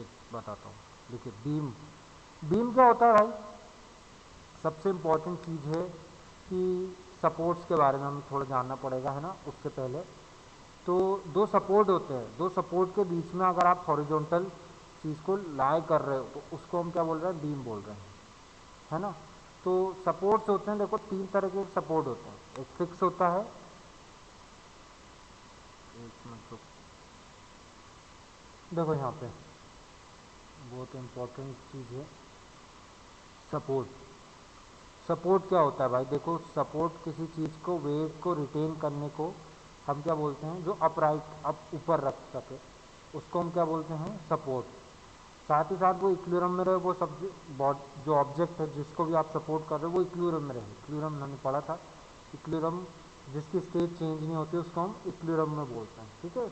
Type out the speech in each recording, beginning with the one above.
देखिए बताता हूँ। देखिए बीम, बीम क्या होता है भाई? सबसे इम्पोर्टेंट चीज़ है कि सपोर्ट्स के बारे में हमें थोड़ा जानना पड़ेगा, है ना। उससे पहले तो दो सपोर्ट होते हैं, दो सपोर्ट के बीच में अगर आप हॉरिजॉन्टल चीज़ को लाई कर रहे हो तो उसको हम क्या बोल रहे हैं? बीम बोल रहे हैं, है ना। तो सपोर्ट्स होते हैं, देखो तीन तरह के सपोर्ट होते हैं। एक फिक्स होता है, एक मिनट रुक, देखो यहाँ पे बहुत इम्पोर्टेंट चीज़ है सपोर्ट। सपोर्ट क्या होता है भाई? देखो सपोर्ट किसी चीज़ को, वेट को रिटेन करने को हम क्या बोलते हैं? जो अपराइट अप ऊपर रख सके उसको हम क्या बोलते हैं? सपोर्ट। साथ ही साथ वो इक्विलिब्रियम में रहे, वो सब जो ऑब्जेक्ट है जिसको भी आप सपोर्ट कर रहे हो वो इक्विलिब्रियम में रहे। इक्विलिब्रियम हमने पढ़ा था, इक्विलिब्रियम जिसकी स्टेट चेंज नहीं होती उसको हम इक्विलिब्रियम में बोलते हैं, ठीक है।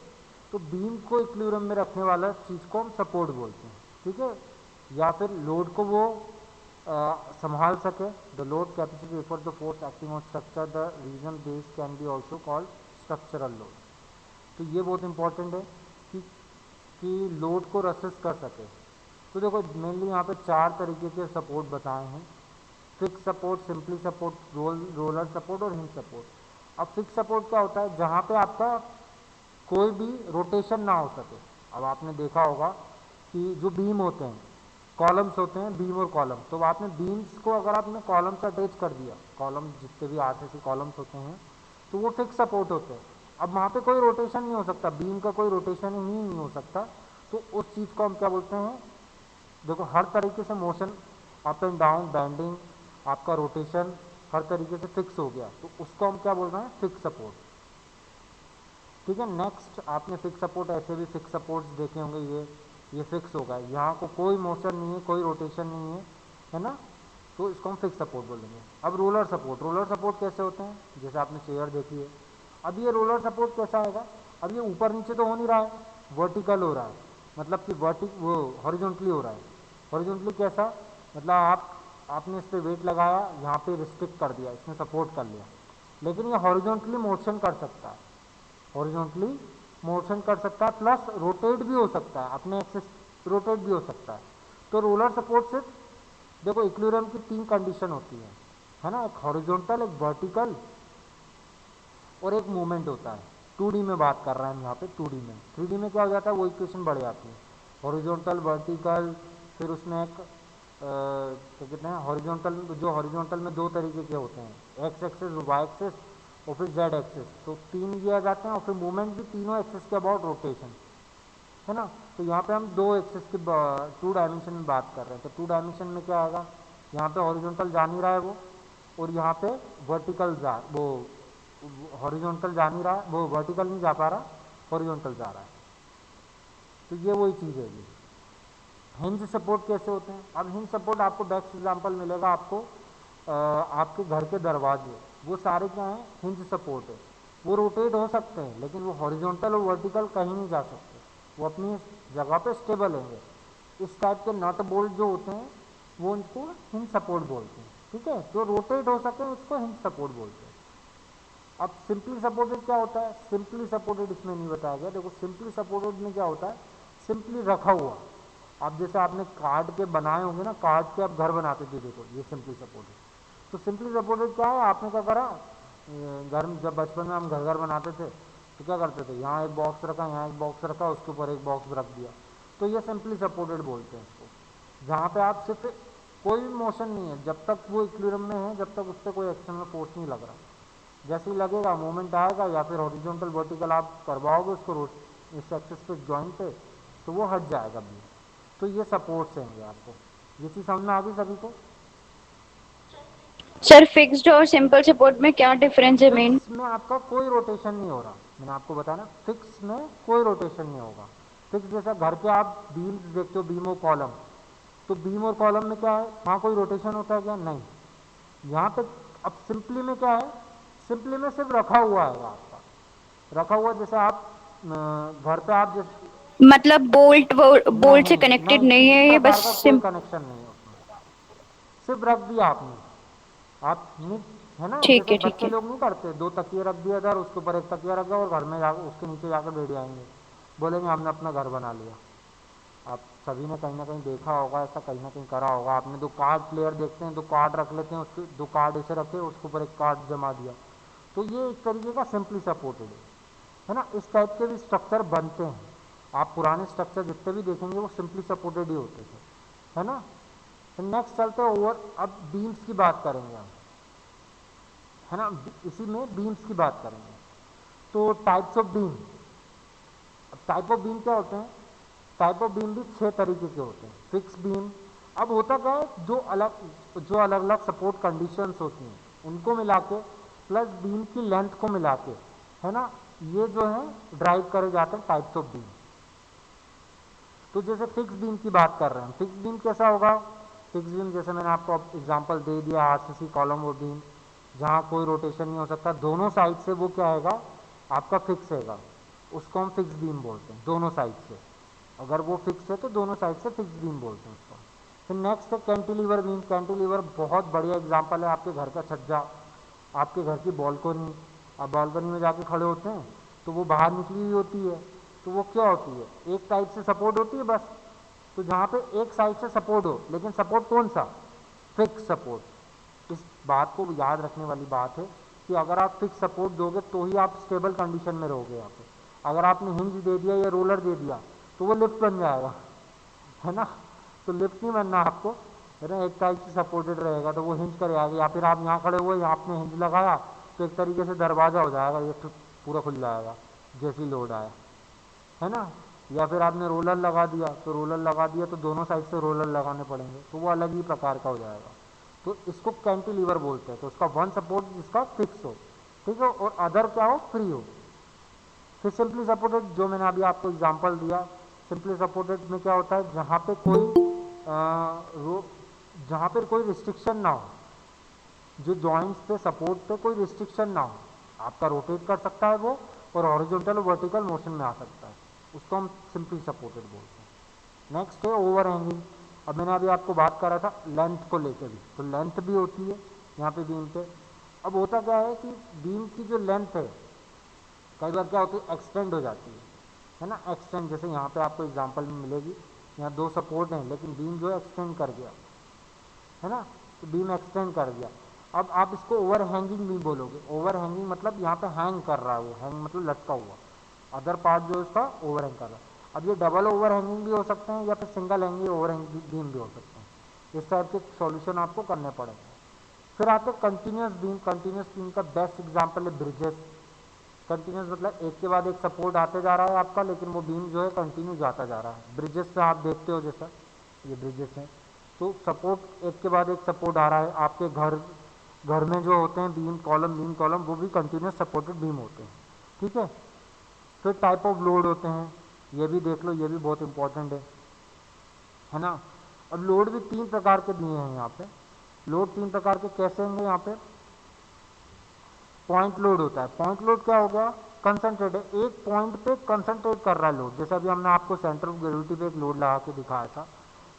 तो बीम को इक्विलिब्रियम में रखने वाला चीज़ को हम सपोर्ट बोलते हैं, ठीक है। या फिर लोड को वो संभाल सके। The load capacity refer the force acting on structure, the reason base can be also called structural load. तो ये बहुत इंपॉर्टेंट है कि लोड को रसिस्ट कर सके। तो देखो मेनली यहाँ पे चार तरीके के सपोर्ट बताए हैं: fix support, simply support, roller support और हिंज सपोर्ट। अब फिक्स सपोर्ट क्या होता है? जहाँ पे आपका कोई भी रोटेशन ना हो सके। अब आपने देखा होगा कि जो बीम होते हैं, कॉलम्स होते हैं, बीम और कॉलम, तो आपने बीम्स को अगर आपने कॉलम से अटैच कर दिया, कॉलम जितने भी आरसीसी कॉलम्स होते हैं तो वो फिक्स सपोर्ट होते हैं। अब वहाँ पे कोई रोटेशन नहीं हो सकता, बीम का कोई रोटेशन ही नहीं हो सकता, तो उस चीज़ को हम क्या बोलते हैं? देखो हर तरीके से motion, up and down, bending, आपका रोटेशन हर तरीके से फिक्स हो गया, तो उसको हम क्या बोल रहे हैं? फिक्स सपोर्ट, ठीक है। नेक्स्ट, आपने फिक्स सपोर्ट, ऐसे भी फिक्स सपोर्ट्स देखे होंगे, ये फिक्स होगा, यहाँ को कोई मोशन नहीं है, कोई रोटेशन नहीं है ना, तो इसको हम फिक्स सपोर्ट बोलेंगे। अब रोलर सपोर्ट, रोलर सपोर्ट कैसे होते हैं? जैसे आपने चेयर देखी है, अब ये रोलर सपोर्ट कैसा आएगा? अब ये ऊपर नीचे तो हो नहीं रहा है, वर्टिकल हो रहा है, मतलब कि वो हॉरिजॉन्टली हो रहा है। हॉरिजॉन्टली कैसा? मतलब आपने इस पर वेट लगाया, यहाँ पे रिस्ट्रिक्ट कर दिया, इसने सपोर्ट कर लिया, लेकिन ये हॉरिजॉन्टली मोशन कर सकता है, हॉरिजॉन्टली मोशन कर सकता है, प्लस रोटेट भी हो सकता है, अपने एक्सिस रोटेट भी हो सकता है। तो रोलर सपोर्ट सिर्फ, देखो इक्विलिब्रियम की तीन कंडीशन होती है ना, एक हॉरिजॉन्टल, एक वर्टिकल और एक मूवमेंट होता है। 2D में बात कर रहे हैं हम यहाँ पे, 2D में। 3D में क्या हो जाता है? वो इक्वेशन बढ़ जाती है, हॉरिजॉन्टल, वर्टिकल, फिर उसमें एक क्या कहते हैं, हॉरिजॉन्टल, जो हॉरिजॉन्टल में दो तरीके के होते हैं, एक्स एक्सिस, वाई एक्सिस और फिर जेड एक्सिस, तो तीन दिए जाते हैं, और फिर मूवमेंट भी तीनों एक्सिस के अबाउट रोटेशन, है ना। तो यहाँ पे हम दो एक्सिस की 2 डायमेंशन में बात कर रहे हैं, तो 2 डायमेंशन में क्या आएगा? यहाँ पे हॉरिजॉन्टल जा नहीं रहा है वो, और यहाँ पे वर्टिकल जा, वो हॉरिजॉन्टल जा नहीं रहा है, वो वर्टिकल नहीं जा पा रहा, हॉरिजॉन्टल जा रहा है। तो ये वही चीज़ है ये। हिंज सपोर्ट कैसे होते हैं? अब हिंज सपोर्ट आपको बेस्ट एग्जांपल मिलेगा आपको, आपके घर के दरवाजे, वो सारे क्या हैं? हिंज सपोर्ट है। वो रोटेट हो सकते हैं, लेकिन वो हॉरिजॉन्टल और वर्टिकल कहीं नहीं जा सकते, वो अपनी जगह पे स्टेबल होंगे। इस टाइप के नट बोल्ट जो होते हैं वो उनको हिंज सपोर्ट बोलते हैं, ठीक है। जो रोटेट हो सके उसको हिंज सपोर्ट बोलते हैं। अब सिंपली सपोर्टेड क्या होता है? सिंपली सपोर्टेड इसमें नहीं बताया गया। देखो सिंपली सपोर्टेड में क्या होता है? सिंपली रखा हुआ। अब जैसे आपने कार्ड के बनाए होंगे ना, कार्ड के आप घर बनाते थे, देखो ये सिंपली सपोर्टेड। तो सिंपली सपोर्टेड क्या है? आपने क्या करा, घर में जब बचपन में हम घर घर बनाते थे तो क्या करते थे? यहाँ एक बॉक्स रखा, यहाँ एक बॉक्स रखा, उसके ऊपर एक बॉक्स रख दिया, तो ये सिंपली सपोर्टेड बोलते हैं इसको। जहाँ पे आप सिर्फ कोई भी मोशन नहीं है, जब तक वो इक्विलिब्रियम में है, जब तक उस पर कोई एक्सटर्नल फोर्स नहीं लग रहा। जैसे ही लगेगा मूवमेंट आएगा, या फिर हॉरिजॉन्टल वर्टिकल आप करवाओगे उसको इस एक्सिस पे जॉइंट पे, तो वो हट जाएगा भी। तो ये सपोर्ट्स हैं ये आपको, ये चीज़ समझ में आ गई सभी को? सर फिक्स्ड और सिंपल सपोर्ट में क्या डिफरेंस है मेन? फिक्स में आपका कोई रोटेशन नहीं हो रहा, मैंने आपको बताया ना, फिक्स में कोई रोटेशन नहीं होगा। फिक्स जैसा घर के आप बीम्स देखते हो, बीम और कॉलम, तो बीम और कॉलम में क्या है? वहाँ कोई रोटेशन होता है क्या? नहीं। यहाँ पे अब सिंपली में क्या है? सिंपली में सिर्फ रखा हुआ है आपका, रखा हुआ, जैसे आप घर पे आप जैसे, मतलब बोल्ट बोल्ट नहीं से कनेक्टेड नहीं, नहीं किसी है ये, बस प्रकार का कोई सिम। कनेक्शन नहीं है उसमें, सिर्फ रख दिया आपने। आप नहीं, है ना, ठीक जैसे है ठीक बच्चे है। लोग नहीं करते, दो तकिए रख दिया इधर, उसके ऊपर एक तकिया रख दिया, और घर में जाकर उसके नीचे जाकर बैठ जाएंगे, बोलेंगे हमने अपना घर बना लिया। आप सभी ने कहीं ना कहीं देखा होगा, ऐसा कहीं ना कहीं करा होगा आपने। दो कार्ड प्लेयर देखते हैं, दो कार्ड रख लेते हैं, उसके दो कार्ड ऐसे रखे, उसके ऊपर एक कार्ड जमा दिया, तो ये एक तरीके का सिंपली सपोर्टेड है ना। इस टाइप के भी स्ट्रक्चर बनते हैं। आप पुराने स्ट्रक्चर जितने भी देखेंगे वो सिंपली सपोर्टेड ही होते थे, है ना। तो नेक्स्ट चलते हैं ओवर, अब बीम्स की बात करेंगे हम, है ना। इसी में बीम्स की बात करेंगे। तो टाइप्स ऑफ बीम, अब टाइप ऑफ बीम क्या होते हैं? टाइप ऑफ बीम भी 6 तरीके के होते हैं। फिक्स बीम, अब होता क्या है, जो अलग अलग सपोर्ट कंडीशंस होती हैं उनको मिला के प्लस बीम की लेंथ को मिला के, है ना, ये जो है ड्राइव करे जाते हैं टाइप्स ऑफ बीम। तो जैसे फिक्स बीम की बात कर रहे हैं, फिक्स बीम कैसा होगा? फिक्स बीम जैसे मैंने आपको एग्जांपल दे दिया, आरसीसी कॉलम और बीम, जहाँ कोई रोटेशन नहीं हो सकता, दोनों साइड से वो क्या आएगा, आपका फिक्स रहेगा, उसको हम फिक्स बीम बोलते हैं। दोनों साइड से अगर वो फिक्स है तो दोनों साइड से फिक्स बीम बोलते हैं उसको। फिर नेक्स्ट है कैंटिलीवर बीम। कैंटिलीवर बहुत बढ़िया एग्जांपल है, आपके घर का छज्जा, आपके घर की बालकनी, आप बालकनी में जाके खड़े होते हैं तो वो बाहर निकली हुई होती है, तो वो क्या होती है, एक टाइप से सपोर्ट होती है बस। तो जहाँ पे एक साइड से सपोर्ट हो, लेकिन सपोर्ट कौन सा? Fix support. इस बात को याद रखने वाली बात है कि अगर आप फिक्स सपोर्ट दोगे तो ही आप स्टेबल कंडीशन में रहोगे यहाँ पे। अगर आपने हिंज दे दिया या रोलर दे दिया तो वो लिफ्ट बन जाएगा, है ना। तो लिफ्ट नहीं बनना आपको, है ना, एक टाइप से सपोर्टेड रहेगा तो वो हिंज करेगा। या फिर आप यहाँ खड़े हुए, यहाँ आपने हिंज लगाया तो एक तरीके से दरवाजा हो जाएगा, ये पूरा खुल जाएगा जैसी लोड आया, है ना। या फिर आपने रोलर लगा दिया, तो रोलर लगा दिया तो दोनों साइड से रोलर लगाने पड़ेंगे, तो वो अलग ही प्रकार का हो जाएगा। तो इसको कैंटिलीवर बोलते हैं। तो उसका वन सपोर्ट जिसका फिक्स हो, ठीक है, और अदर क्या हो, फ्री हो। फिर सिंपली सपोर्टेड, जो मैंने अभी आपको एग्जांपल दिया, सिंपली सपोर्टेड में क्या होता है, जहाँ पर कोई रिस्ट्रिक्शन ना हो, जो जॉइंट्स पे सपोर्ट पे कोई रिस्ट्रिक्शन ना हो, आपका रोटेट कर सकता है वो, और हॉरिजॉन्टल और वर्टिकल मोशन में आ सकता है, उसको हम सिंपली सपोर्टेड बोलते हैं। नेक्स्ट है ओवर हैंगिंग। अब मैंने अभी आपको बात करा था लेंथ को लेकर भी, तो लेंथ भी होती है यहाँ पे बीम पे। अब होता क्या है कि बीम की जो लेंथ है कई बार क्या होती है, एक्सटेंड हो जाती है ना। एक्सटेंड, जैसे यहाँ पे आपको एग्जांपल में मिलेगी, यहाँ दो सपोर्ट हैं लेकिन बीम जो है एक्सटेंड कर गया, है ना, तो बीम एक्सटेंड कर दिया। अब आप इसको ओवर हैंगिंग भी बोलोगे। ओवर हैंगिंग मतलब यहाँ पे हैंग कर रहा है, वो हैंग मतलब लटका हुआ, अदर पार्ट जो है उसका ओवर हैंग कर रहा है। अब ये डबल ओवर हैंगिंग भी हो सकते हैं या फिर single hanging over hanging beam भी हो सकते हैं। इस टाइप के सॉल्यूशन आपको करने पड़ेंगे। फिर आते हैं कंटिन्यूस बीम। कंटिन्यूस बीम का बेस्ट एग्जाम्पल है ब्रिजेस। कंटिन्यूस मतलब एक के बाद एक सपोर्ट आते जा रहा है आपका, लेकिन वो बीम जो है कंटिन्यू जाता जा रहा है। ब्रिजेस से आप देखते हो, जैसा ये ब्रिजेस हैं, तो सपोर्ट एक के बाद एक सपोर्ट आ रहा है। आपके घर घर में जो होते हैं बीम कॉलम वो भी कंटिन्यूस सपोर्टेड बीम होते हैं, ठीक है। फिर टाइप ऑफ लोड होते हैं, ये भी देख लो, ये भी बहुत इंपॉर्टेंट है ना। अब लोड भी 3 प्रकार के दिए हैं यहाँ पे। लोड 3 प्रकार के कैसे होंगे यहाँ पे? पॉइंट लोड होता है। पॉइंट लोड क्या हो गया? कंसंट्रेट है, एक पॉइंट पे कंसंट्रेट कर रहा है लोड। जैसे अभी हमने आपको सेंटर ऑफ ग्रेविटी पे एक लोड लगा के दिखाया था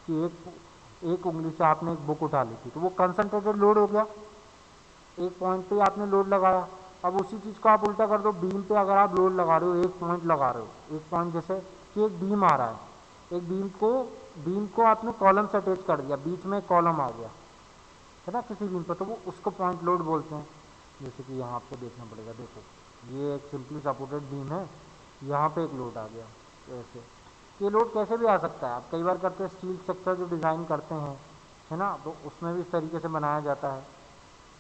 कि एक उंगली से आपने एक बुक उठा ली थी, तो वो कंसंट्रेटेड लोड हो गया, एक पॉइंट पे आपने लोड लगाया। अब उसी चीज़ को आप उल्टा कर दो, बीम पे अगर आप लोड लगा रहे हो, एक पॉइंट लगा रहे हो, एक पॉइंट जैसे कि एक बीम आ रहा है, एक बीम को आपने कॉलम से अटैच कर दिया, बीच में एक कॉलम आ गया, है ना, किसी बीम पर, तो वो उसको पॉइंट लोड बोलते हैं। जैसे कि यहाँ आपको देखना पड़ेगा, देखो ये एक सिंपली सपोर्टेड बीम है, यहाँ पे एक लोड आ गया, ऐसे। ये लोड कैसे भी आ सकता है, आप कई बार करते हैं स्टील स्ट्रक्चर जो डिज़ाइन करते हैं, है ना, तो उसमें भी इस तरीके से बनाया जाता है।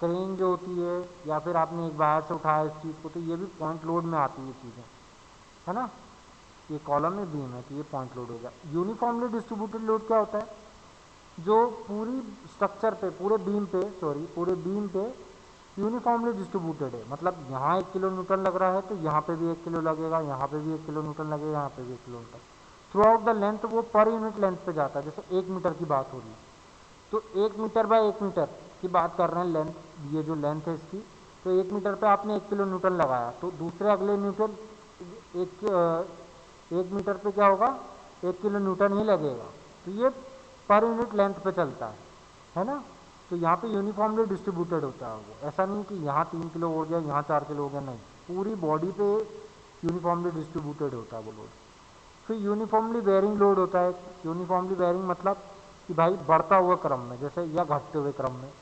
क्रेन जो होती है, या फिर आपने एक बाहर से उठाया इस चीज़ को, तो ये भी पॉइंट लोड में आती है चीज़ें, है ना। ये कॉलम में बीम है तो ये पॉइंट लोड हो गया। यूनिफॉर्मली डिस्ट्रीब्यूटेड लोड क्या होता है? जो पूरी स्ट्रक्चर पे, पूरे बीम पे यूनिफॉर्मली डिस्ट्रीब्यूटेड है। मतलब यहाँ 1 किलो न्यूटन लग रहा है तो यहाँ पे भी 1 किलो लगेगा, यहाँ पे भी 1 किलो न्यूटन लगेगा, यहाँ पे भी 1 kilo Newton. Through out the length वो पर यूनिट लेंथ पे जाता है। जैसे 1 मीटर की बात हो रही है तो 1 मीटर बाय 1 मीटर की बात कर रहे हैं लेंथ, ये जो लेंथ है इसकी, तो 1 मीटर पे आपने 1 किलो न्यूटन लगाया, तो दूसरे अगले न्यूटन 1 मीटर पे क्या होगा, 1 किलो न्यूटन ही लगेगा। तो ये पर यूनिट लेंथ पे चलता है ना। तो यहाँ पे यूनिफॉर्मली डिस्ट्रीब्यूटेड होता है वो, ऐसा नहीं कि यहाँ 3 किलो हो गया, यहाँ 4 किलो हो गया, नहीं, पूरी बॉडी पे यूनिफॉर्मली डिस्ट्रीब्यूटेड होता है वो लोड। फिर यूनिफॉर्मली वेरिंग लोड होता है। यूनिफॉर्मली वेरिंग मतलब कि भाई बढ़ता हुआ क्रम में, जैसे या घटते हुए क्रम में।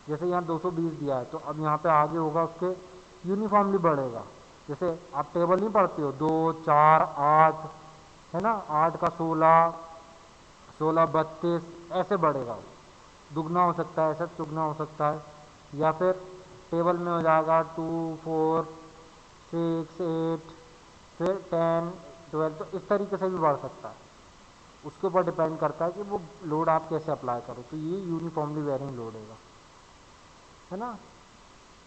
जैसे यहाँ 220 दिया है तो अब यहाँ पे आगे होगा उसके यूनिफॉर्मली बढ़ेगा। जैसे आप टेबल नहीं पढ़ते हो, 2 4 8, है ना, 8 का 16, 16 32, ऐसे बढ़ेगा। दुगना हो सकता है, ऐसा चुगना हो सकता है। या फिर टेबल में हो जाएगा 2 4 6 8, फिर 10 12, तो इस तरीके से भी बढ़ सकता है। उसके ऊपर डिपेंड करता है कि वो लोड आप कैसे अप्लाई करो। तो ये यूनिफॉर्मली वेरिंग लोड है ना।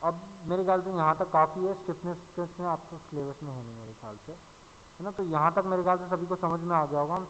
अब मेरे ख्याल से यहाँ तक काफ़ी है। स्टिफनेस आपको सिलेबस में है नहीं मेरे ख्याल से, है ना। तो यहाँ तक मेरे ख्याल से सभी को समझ में आ गया होगा। हम